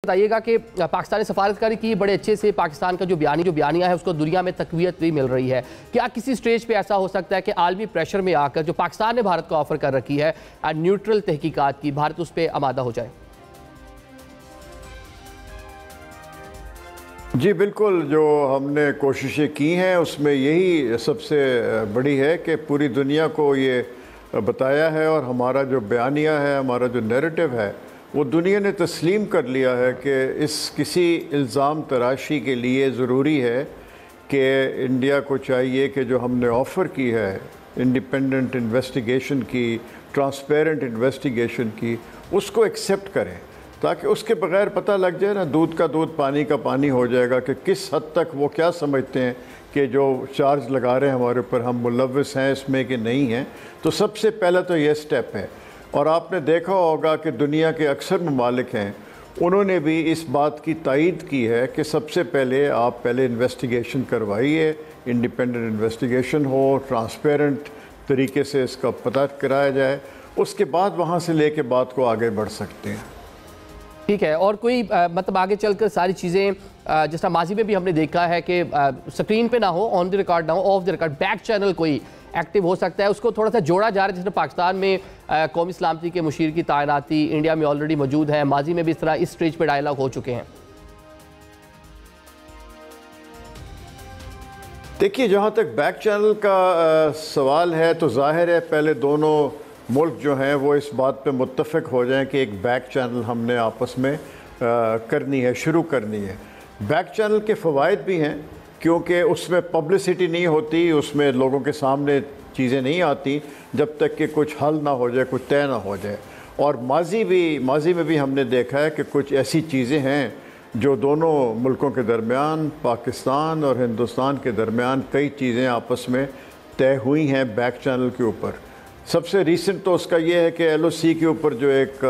बताइएगा कि पाकिस्तानी सफारतकारी की बड़े अच्छे से पाकिस्तान का जो बयानिया है उसको दुनिया में तकवीयत भी मिल रही है। क्या किसी स्टेज पे ऐसा हो सकता है कि आलमी प्रेशर में आकर जो पाकिस्तान ने भारत को ऑफर कर रखी है न्यूट्रल तहकीकात की, भारत उस पर आमादा हो जाए? जी बिल्कुल, जो हमने कोशिशें की हैं उसमें यही सबसे बड़ी है कि पूरी दुनिया को ये बताया है और हमारा जो बयानिया है, हमारा जो नैरेटिव है, वो दुनिया ने तस्लीम कर लिया है कि इस किसी इल्ज़ाम तराशी के लिए ज़रूरी है कि इंडिया को चाहिए कि जो हमने ऑफ़र की है इंडिपेंडेंट इन्वेस्टिगेशन की, ट्रांसपेरेंट इन्वेस्टिगेशन की, उसको एक्सेप्ट करें, ताकि उसके बग़ैर पता लग जाए ना, दूध का दूध पानी का पानी हो जाएगा कि किस हद तक वो क्या समझते हैं कि जो चार्ज लगा रहे हैं हमारे ऊपर, हम मुलव्वस हैं इसमें कि नहीं हैं। तो सबसे पहला तो ये स्टेप है। और आपने देखा होगा कि दुनिया के अक्सर ममालिक हैं, उन्होंने भी इस बात की तायीद की है कि सबसे पहले आप पहले इन्वेस्टिगेशन करवाइए, इंडिपेंडेंट इन्वेस्टिगेशन हो, ट्रांसपेरेंट तरीके से इसका पता कराया जाए, उसके बाद वहाँ से लेके बात को आगे बढ़ सकते हैं। ठीक है। और कोई मतलब आगे चलकर सारी चीज़ें जिस तरह माजी में भी हमने देखा है कि स्क्रीन पे ना हो, ऑन द रिकॉर्ड ना हो, of the record back channel कोई एक्टिव हो सकता है, उसको थोड़ा सा जोड़ा जा रहा है। जैसे पाकिस्तान में कौमी सलामती के मुशीर की तैनाती इंडिया में ऑलरेडी मौजूद है, माजी में भी इस तरह इस स्टेज पर डायलॉग हो चुके हैं। देखिए, जहाँ तक बैक चैनल का सवाल है तो जाहिर है पहले दोनों मुल्क जो हैं वो इस बात पे मुत्तफ़िक हो जाएं कि एक बैक चैनल हमने आपस में करनी है, शुरू करनी है। बैक चैनल के फ़वाइद भी हैं क्योंकि उसमें पब्लिसिटी नहीं होती, उसमें लोगों के सामने चीज़ें नहीं आती जब तक कि कुछ हल ना हो जाए, कुछ तय ना हो जाए। और माजी में भी हमने देखा है कि कुछ ऐसी चीज़ें हैं जो दोनों मुल्कों के दरमियान, पाकिस्तान और हिंदुस्तान के दरमियान कई चीज़ें आपस में तय हुई हैं बैक चैनल के ऊपर। सबसे रीसेंट तो उसका ये है कि LOC के ऊपर जो एक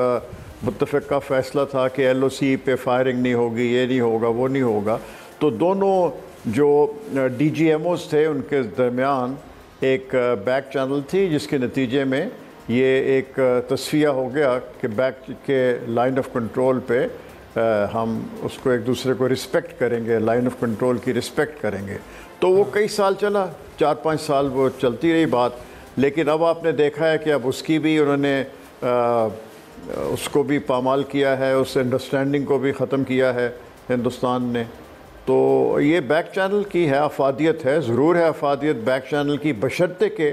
मुत्तफ़िक़ा फ़ैसला था कि LOC पे फायरिंग नहीं होगी, ये नहीं होगा, वो नहीं होगा। तो दोनों जो DGMOs थे उनके दरमियान एक बैक चैनल थी, जिसके नतीजे में ये एक तस्फ़िया हो गया कि बैक के लाइन ऑफ कंट्रोल पे हम उसको एक दूसरे को रिस्पेक्ट करेंगे, लाइन ऑफ कंट्रोल की रिस्पेक्ट करेंगे। तो वो कई साल चला, 4-5 साल वो चलती रही बात। लेकिन अब आपने देखा है कि अब उसकी भी उन्होंने उसको भी पामाल किया है, उस अंडरस्टैंडिंग को भी ख़त्म किया है हिंदुस्तान ने। तो ये बैक चैनल की है अफादियत है, ज़रूर है अफादियत बैक चैनल की, बशर्ते के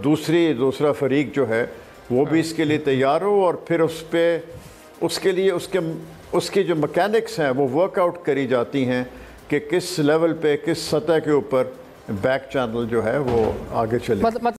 दूसरा फरीक जो है वो भी इसके लिए तैयार हो और फिर उस पर उसके लिए उसकी जो मैकेनिक्स हैं वो वर्कआउट करी जाती हैं कि किस लेवल पे, किस सतह के ऊपर बैक चैनल जो है वो आगे चले।